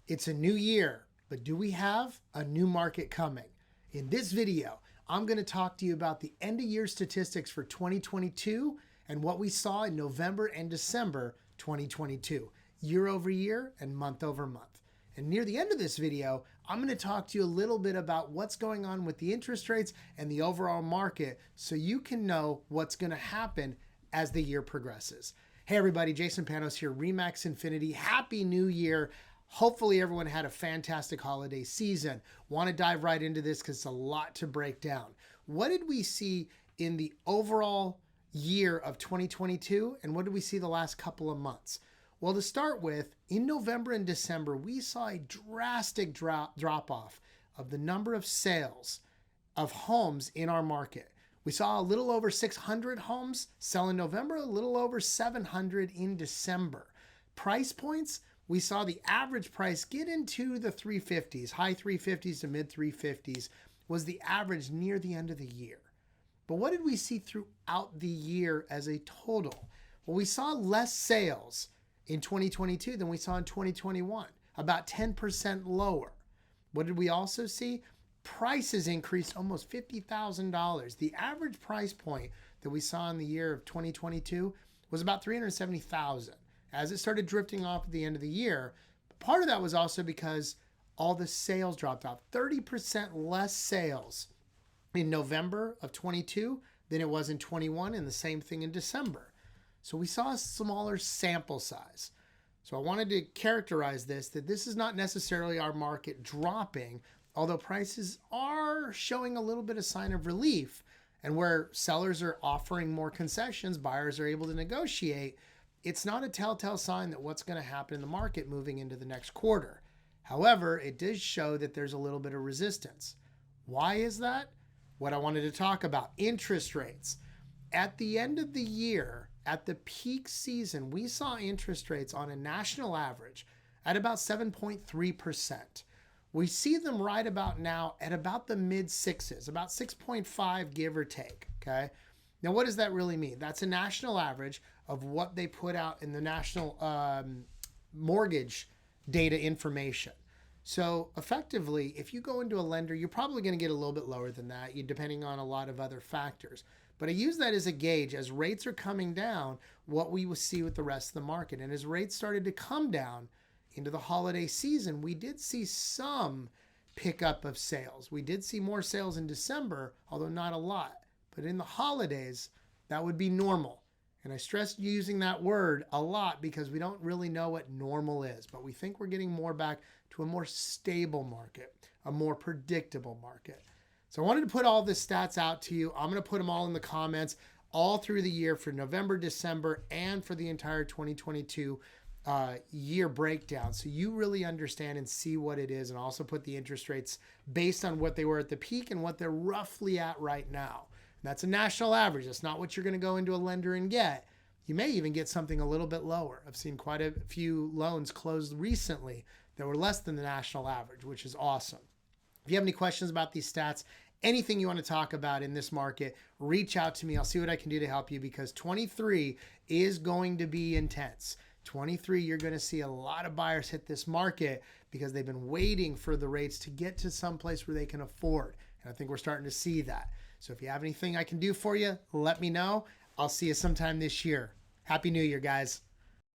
It's a new year, but do we have a new market coming? In this video, I'm going to talk to you about the end of year statistics for 2022 and what we saw in November and December 2022, year over year and month over month. And near the end of this video, I'm going to talk to you a little bit about what's going on with the interest rates and the overall market so you can know what's going to happen as the year progresses. Hey everybody, Jason Panos here, Remax Infinity. Happy New Year. Hopefully everyone had a fantastic holiday season. Want to dive right into this because it's a lot to break down. What did we see in the overall year of 2022 and what did we see the last couple of months? Well, to start with, in November and December, we saw a drastic drop off of the number of sales of homes in our market. We saw a little over 600 homes sell in November, a little over 700 in December. Price points, we saw the average price get into the 350s, high 350s to mid 350s was the average near the end of the year. But what did we see throughout the year as a total? Well, we saw less sales in 2022 than we saw in 2021, about 10% lower. What did we also see? Prices increased almost $50,000. The average price point that we saw in the year of 2022 was about $370,000. As it started drifting off at the end of the year, part of that was also because all the sales dropped off. 30% less sales in November of 22 than it was in 21, and the same thing in December. So we saw a smaller sample size. So I wanted to characterize this, that this is not necessarily our market dropping, although prices are showing a little bit of sign of relief, and where sellers are offering more concessions, buyers are able to negotiate. It's not a telltale sign that what's going to happen in the market moving into the next quarter. However, it does show that there's a little bit of resistance. Why is that? What I wanted to talk about, interest rates. At the end of the year, at the peak season, we saw interest rates on a national average at about 7.3%. We see them right about now at about the mid sixes, about 6.5 give or take, okay? Now, what does that really mean? That's a national average of what they put out in the national mortgage data information. So effectively, if you go into a lender, you're probably going to get a little bit lower than that, depending on a lot of other factors. But I use that as a gauge. As rates are coming down, what we will see with the rest of the market. And as rates started to come down into the holiday season, we did see some pickup of sales. We did see more sales in December, although not a lot. But in the holidays, that would be normal. And I stress using that word a lot because we don't really know what normal is. But we think we're getting more back to a more stable market, a more predictable market. So I wanted to put all the stats out to you. I'm going to put them all in the comments all through the year for November, December, and for the entire 2022 year breakdown. So you really understand and see what it is, and also put the interest rates based on what they were at the peak and what they're roughly at right now. And that's a national average. That's not what you're going to go into a lender and get. You may even get something a little bit lower. I've seen quite a few loans closed recently that were less than the national average, which is awesome. If you have any questions about these stats, anything you want to talk about in this market, reach out to me. I'll see what I can do to help you because 23 is going to be intense. 23, you're going to see a lot of buyers hit this market because they've been waiting for the rates to get to some place where they can afford. And I think we're starting to see that. So if you have anything I can do for you, let me know. I'll see you sometime this year. Happy New Year, guys.